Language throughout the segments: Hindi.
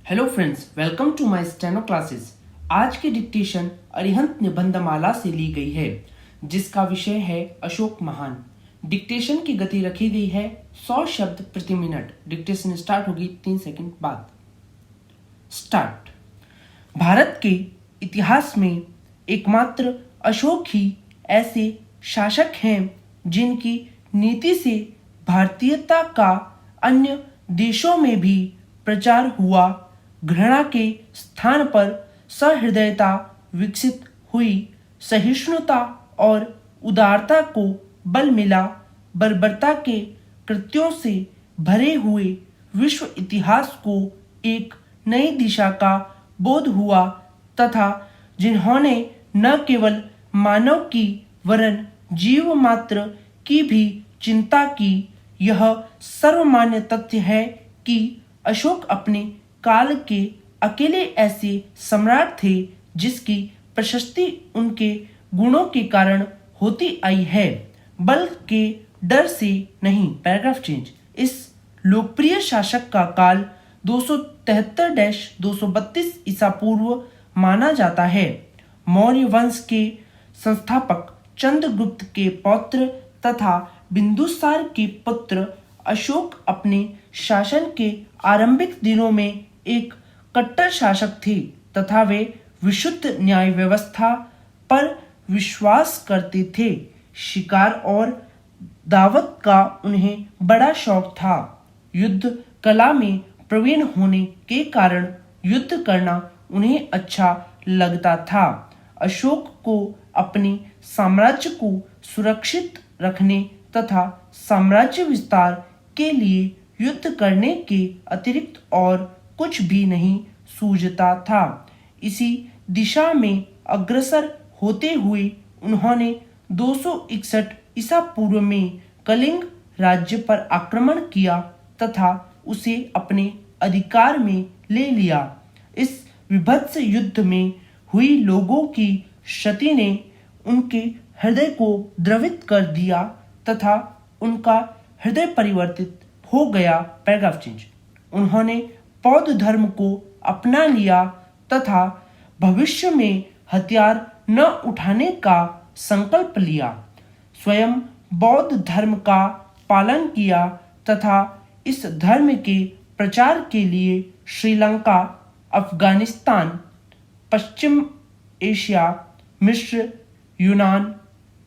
Hello friends, welcome to my steno classes. आज की डिक्टेशन अरिहंत निबंधमाला से ली गई है, जिसका विषय है अशोक महान। डिक्टेशन की गति रखी गई है 100 शब्द प्रति मिनट। डिक्टेशन स्टार्ट होगी 3 सेकंड बाद। स्टार्ट। भारत के इतिहास में एकमात्र अशोक ही ऐसे शासक हैं जिनकी नीति से भारतीयता का अन्य देशों में भी प्रचार हुआ, घृणा के स्थान पर सहृदयता विकसित हुई, सहिष्णुता और उदारता को बल मिला, बर्बरता के कृत्यों से भरे हुए विश्व इतिहास को एक नई दिशा का बोध हुआ तथा जिन्होंने न केवल मानव की वरन जीव मात्र की भी चिंता की। यह सर्वमान्य तथ्य है कि अशोक अपने काल के अकेले ऐसे सम्राट थे जिसकी प्रशस्ति उनके गुणों के कारण होती आई है, बल के डर से नहीं। Paragraph change. इस लोकप्रिय शासक का काल 273-232 ईसा पूर्व माना जाता है। मौर्य वंश के संस्थापक चंद्रगुप्त के पौत्र तथा बिंदुसार के पुत्र अशोक अपने शासन के आरंभिक दिनों में एक कट्टर शासक थे तथा वे विशुद्ध न्याय व्यवस्था पर विश्वास करते थे। शिकार और दावत का उन्हें बड़ा शौक था। युद्ध कला में प्रवीण होने के कारण युद्ध करना उन्हें अच्छा लगता था। अशोक को अपने साम्राज्य को सुरक्षित रखने तथा साम्राज्य विस्तार के लिए युद्ध करने के अतिरिक्त और कुछ भी नहीं सूझता था। इसी दिशा में अग्रसर होते हुए उन्होंने 261 ईसा पूर्व में कलिंग राज्य पर आक्रमण किया तथा उसे अपने अधिकार में ले लिया। इस विभत्स युद्ध में हुई लोगों की क्षति ने उनके हृदय को द्रवित कर दिया तथा उनका हृदय परिवर्तित हो गया। Paragraph change. उन्होंने बौद्ध धर्म को अपना लिया तथा भविष्य में हथियार न उठाने का संकल्प लिया। स्वयं बौद्ध धर्म का पालन किया तथा इस धर्म के प्रचार के लिए श्रीलंका, अफगानिस्तान, पश्चिम एशिया, मिस्र, यूनान,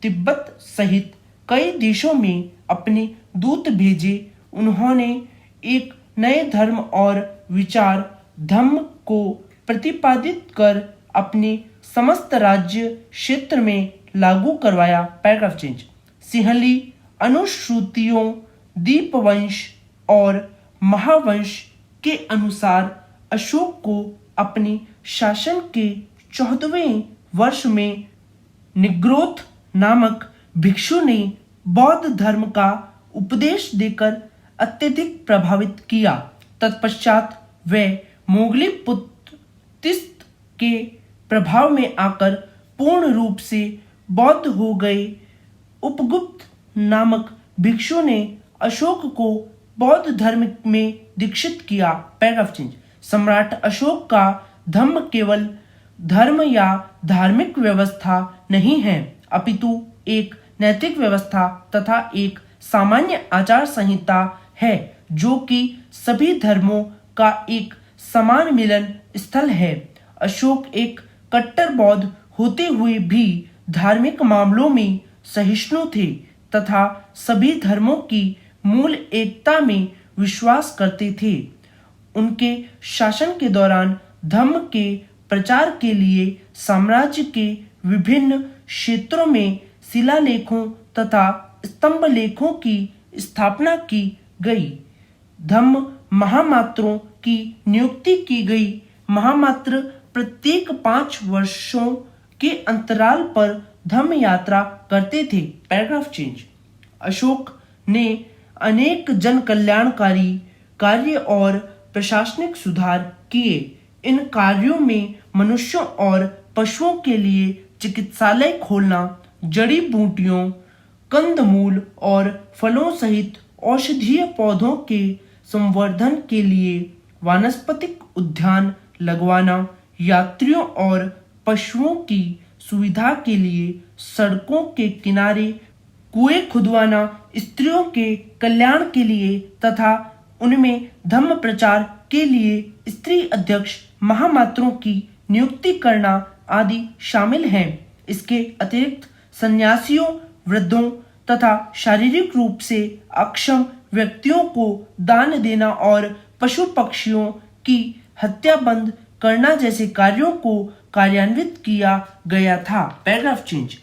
तिब्बत सहित कई देशों में अपने दूत भेजे। उन्होंने एक नए धर्म और विचार धम्म को प्रतिपादित कर अपने समस्त राज्य क्षेत्र में लागू करवाया। Paragraph change. सिंहली अनुश्रुतियों, दीपवंश और महावंश के अनुसार अशोक को अपने शासन के 14वें वर्ष में निग्रोथ नामक भिक्षु ने बौद्ध धर्म का उपदेश देकर अत्यधिक प्रभावित किया। तत्पश्चात वे मोगली पुत्तिस्त के प्रभाव में आकर पूर्ण रूप से बौद्ध हो गए। उपगुप्त नामक भिक्षु ने अशोक को बौद्ध धर्म में दीक्षित किया। Paragraph change. सम्राट अशोक का धम्म केवल धर्म या धार्मिक व्यवस्था नहीं है, अपितु एक नैतिक व्यवस्था तथा एक सामान्य आचार संहिता है जो कि सभी धर्मों का एक समान मिलन स्थल है। अशोक एक कट्टर बौद्ध होते हुए भी धार्मिक मामलों में सहिष्णु थे तथा सभी धर्मों की मूल एकता में विश्वास करते थे। उनके शासन के दौरान धम्म के प्रचार के लिए साम्राज्य के विभिन्न क्षेत्रों में शिलालेखों तथा स्तंभ लेखों की स्थापना की गई। धम्म महामात्रों की नियुक्ति की गई। महामात्र प्रत्येक 5 वर्षों के अंतराल पर धम्म यात्रा करते थे। Paragraph change. अशोक ने अनेक जन कल्याणकारी कार्य और प्रशासनिक सुधार किए। इन कार्यों में मनुष्यों और पशुओं के लिए चिकित्सालय खोलना, जड़ी बूटियों, कंदमूल और फलों सहित औषधीय पौधों के संवर्धन के लिए वानस्पतिक उद्यान लगवाना, यात्रियों और पशुओं की सुविधा के लिए सड़कों के किनारे कुएं खुदवाना, स्त्रियों के कल्याण के लिए तथा उनमें धर्म प्रचार के लिए स्त्री अध्यक्ष महामात्रों की नियुक्ति करना आदि शामिल हैं। इसके अतिरिक्त सन्यासियों, वृद्धों तथा शारीरिक रूप से अक्षम व्यक्तियों को दान देना और पशु पक्षियों की हत्या बंद करना जैसे कार्यों को कार्यान्वित किया गया था। Paragraph change.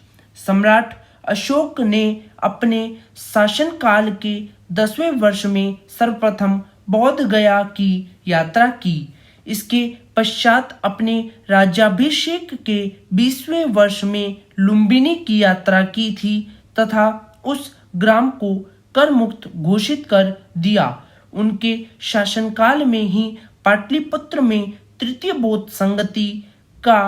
सम्राट अशोक ने अपने शासनकाल के 10वें वर्ष में सर्वप्रथम बौद्ध गया की यात्रा की। इसके पश्चात अपने राज्याभिषेक के 20वें वर्ष में लुम्बिनी की यात्रा की थी तथा उस ग्राम को कर मुक्त घोषित कर दिया। उनके शासनकाल में ही पाटलिपुत्र में तृतीय बौद्ध संगति का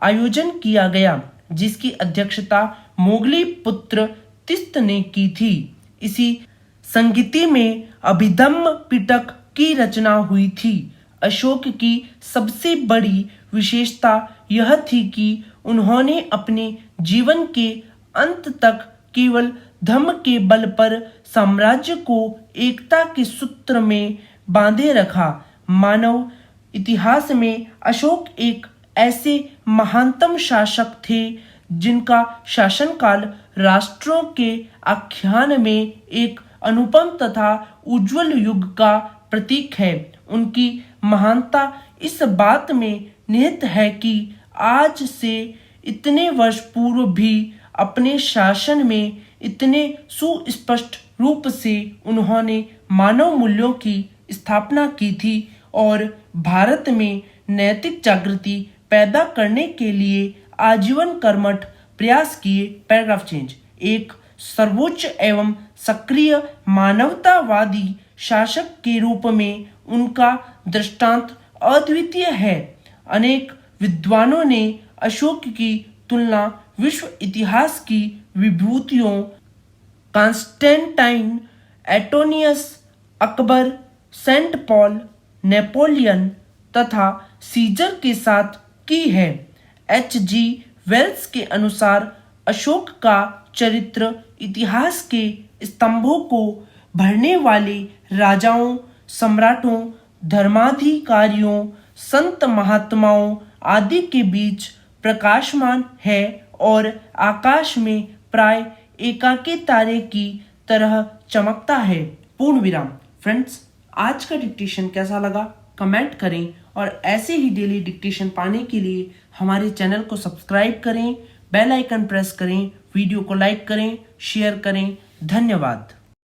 आयोजन किया गया, जिसकी अध्यक्षता मोगली पुत्र तिस्त ने की थी। इसी संगति में अभिधम्म पिटक की रचना हुई थी। अशोक की सबसे बड़ी विशेषता यह थी कि उन्होंने अपने जीवन के अंत तक केवल धर्म के बल पर साम्राज्य को एकता के सूत्र में बांधे रखा। मानव इतिहास में अशोक एक ऐसे महानतम शासक थे जिनका शासनकाल राष्ट्रों के आख्यान में एक अनुपम तथा उज्जवल युग का प्रतीक है। उनकी महानता इस बात में निहित है कि आज से इतने वर्ष पूर्व भी अपने शासन में इतने सुस्पष्ट रूप से उन्होंने मानव मूल्यों की स्थापना की थी और भारत में नैतिक जागृति पैदा करने के लिए आजीवन कर्मठ प्रयास किए। Paragraph change. एक सर्वोच्च एवं सक्रिय मानवतावादी शासक के रूप में उनका दृष्टांत अद्वितीय है। अनेक विद्वानों ने अशोक की तुलना विश्व इतिहास की विभूतियों Constantine, Antonius, Akbar, Saint Paul, Napoleon तथा सीजर के साथ की है। H.G. वेल्स के अनुसार अशोक का चरित्र इतिहास के स्तंभों को भरने वाले राजाओं, सम्राटों, धर्माधिकारियों, संत महात्माओं आदि के बीच प्रकाशमान है और आकाश में प्राय एकाकी तारे की तरह चमकता है। पूर्ण विराम। फ्रेंड्स, आज का डिक्टेशन कैसा लगा कमेंट करें और ऐसे ही डेली डिक्टेशन पाने के लिए हमारे चैनल को सब्सक्राइब करें, बेल आइकन प्रेस करें, वीडियो को लाइक करें, शेयर करें। धन्यवाद।